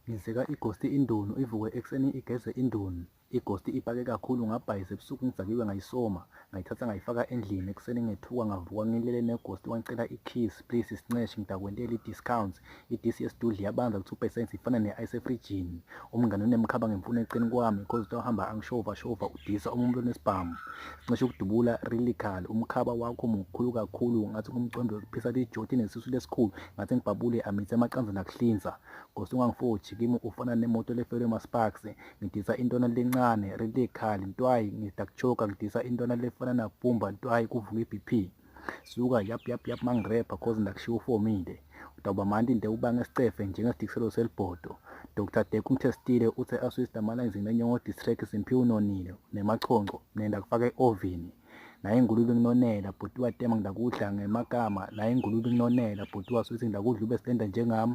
Ngizeka ighosti indunu ivuke ekuseni igeze indunu. Ighosti ipake kakhulu ngabhayisa ebusuku ngizakiwe ngayisoma ngayithatha ngayifaka endlini ekuseni ngethuka ngavuka ngilele neghosti wangicela i-keys please Sncesh ngidakwentela i-discounts idisi yesidudli yabanza ku2% ifana ne-ice efrijini. Umngane unemkhaba ngemfuno eqini kwami cause utahamba angishova udisa umuntu onesibhamu. Sncesh ukudubula lyrical umkhaba wakho mkhulu kakhulu ngathi kumcwembe ukuphisa lijoti nesisu lesikhulu ngathi ngibhabule amithe amacansi nakuhlinza. Ghosti ungangifotshi kimi ufana nemoto lefelwe ma-sparks ngidisa intwana lencane lyrical ntwayi ngidakuchoka ngidisa intwana lefana nabumba ntwayi kuvuka i-BP. Suka yap mangirepha cause ndakushiya ufomile. Utawuba mandi nte ubange sicefe njengesidikiselo selibhodo. Dr. Dek ungithestile uthe aswista amalangizini nenyongo distract simphiwe unonile nemachonco nenda kufaka e-ovini. Naye ingulube nginonela bhuti watema ngidakudla ngemagama naye ingulube nginonela bhuti waswisi ngidakudla ube silenda njengami.